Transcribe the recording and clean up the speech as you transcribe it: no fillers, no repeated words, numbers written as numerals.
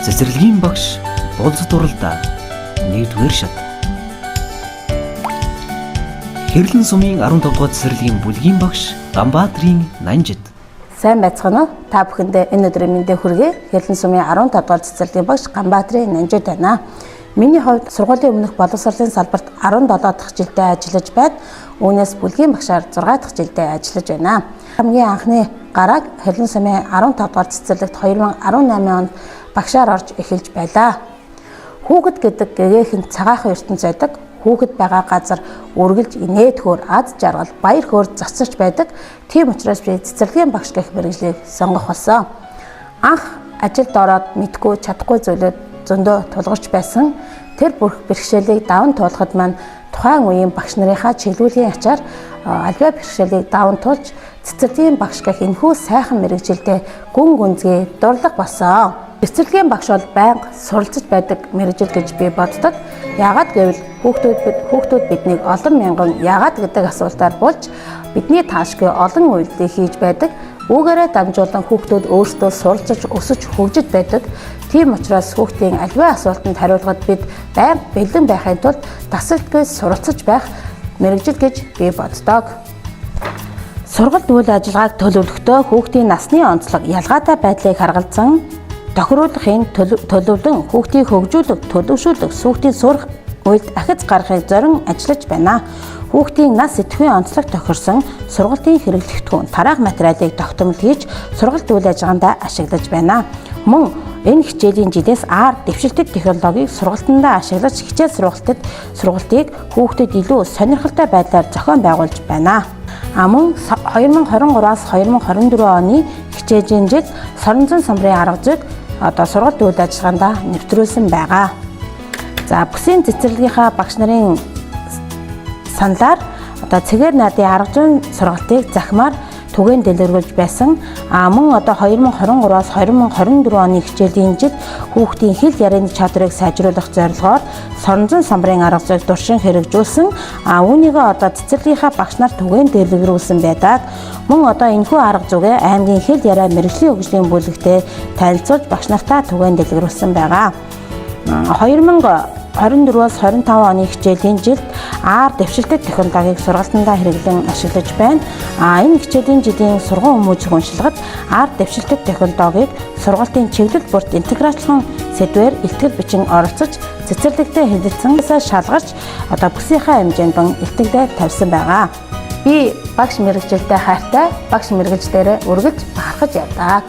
Цэцэрлэгийн багш Булзат уралдаа 1-р шат. Хэрлэн сумын 15 дугаар цэцэрлэгийн бүлгийн багш Ганбаатрын Нанжид. Сайн байцгаана уу? Та бүхэндээ энэ өдрийн мэндийг хүргэе. Хэрлэн сумын 15 дугаар цэцэрлэгийн багш Ганбаатрын Нанжид байна. Миний хувьд сургуулийн өмнөх боловсролын салбарт 17 дахь жилдээ ажиллаж байна. Үүнээс бүлгийн багшаар 6 дахь жилдээ ажиллаж байна. Хамгийн анхны гарааг Хэрлэн сумын 15 дугаар цэцэрлэгт 2018 онд багшаар орж эхэлж байлаа. Хүүхэд гэдэг гэгээх нь цагаахан ертөнц байдаг. Хүүхэд байгаа газар үргэлж инээдхөөр аз жаргал баяр хөөр зоцсож байдаг. Тийм учраас би цэцэрлэгийн багш гэх мэргэжлийг сонгох болсон. Анх ажилд ороод мэдгүй чадахгүй зүйлүүд зөндөө тулгарч байсан. Тэр бүх бэрхшээлийг даван туулахад маань тухайн үеийн багш нарынхаа чиглүүлийн ачаар альва бэрхшээлийг даван туулж цэцэрлэгийн багш гэх энэхүү сайхан мэргэжилдээ гүн гүнзгий дурлаг болсон. Цэцэрлэгийн багш бол байнга суралцж байдаг мэргэжил гэж би боддог. Яагаад гэвэл хүүхдүүд биднийг олон мянган яагаад гэдэг асуултаар болж бидний таашгүй олон үйлдэл хийж байдаг. Үүгээрээ дамжуулан хүүхдүүд өөрсдөө суралцж өсөж хөгжиж байдаг. Тийм учраас хүүхдийн аливаа асуултанд хариулахад бид байнга бэлэн байхын тулд тасалдгүй суралцж байх мэргэжил гэж би боддог. Сургалт үйл ажиллагааг төлөвлөхдөө хүүхдийн насны онцлог ялгаатай байдлыг харгалзан тохируулахын төлөвлөн хүүхдийг хөгжүүлэх, төлөвшүүлэх, хүүхдийн сурах үед ахиц гаргахыг зорин ажиллаж байна. Хүүхдийн нас идэвхтэй онцлог тохирсон сургалтын хэрэглэгдэхүүн тараах материалыг тогтмол хийж сургалт үйл ажиллагаанд ашиглаж байна. Мөн энэ хичээлийн жилээс дэвшилтэт технологиг сургалтандаа ашиглаж хичээл сургалтыг хүүхдэд илүү сонирхолтой байдлаар зохион байгуулж байна. Мөн 2023-аас 2024 оны хичээлийн жил Соронзон самбарын арга зүйг сургалт үйл ажиллагаанд нэвтрүүлсэн байгаа. За бүсийн цэцэрлэгийнхаа багш нарын саналаар цэгээр наадын арга зүйн сургалтыг захимаар түгээн дэлгэрүүлж байсан. Мөн 2023-аас 2024 оны хичээлийн жил хүүхдийн хэл ярианы чадрыг сайжруулах зорилгоор Соронзон самбарын арга зүйг туршин хэрэгжүүлсэн. Үүнийгээ цэцэрлэгийнхаа багш нар түгээн дэлгэрүүлсэн байдаг. Мөн энэхүү арга зүйгээ аймгийн хэл яриа мэргэжлийн хөгжлийн бүлэгтээ танилцуулж багш нартаа түгээн дэлгэрүүлсэн байгаа. 2024-аас 25 оны хичээлийн жилд дэвшилтэт технологиг сургалтандаа хэрэглэн ашиглаж байна. Энэ хичээлийн жилийн сургууль хүмүүжих уншилгад дэвшилтэт технологиг сургалтын чиглэл бүрт интеграчлан сэдвээр илтгэл бичин оролцож цэцэрлэгтэй хэлэлцэнээс шалгарч бүсийнхаа хэмжээнд илтгэлээ тавьсан байгаа. Би багш мэргэжилтэй хайртай, багш мэргэжлээрээ үргэлж бахархаж явдаг.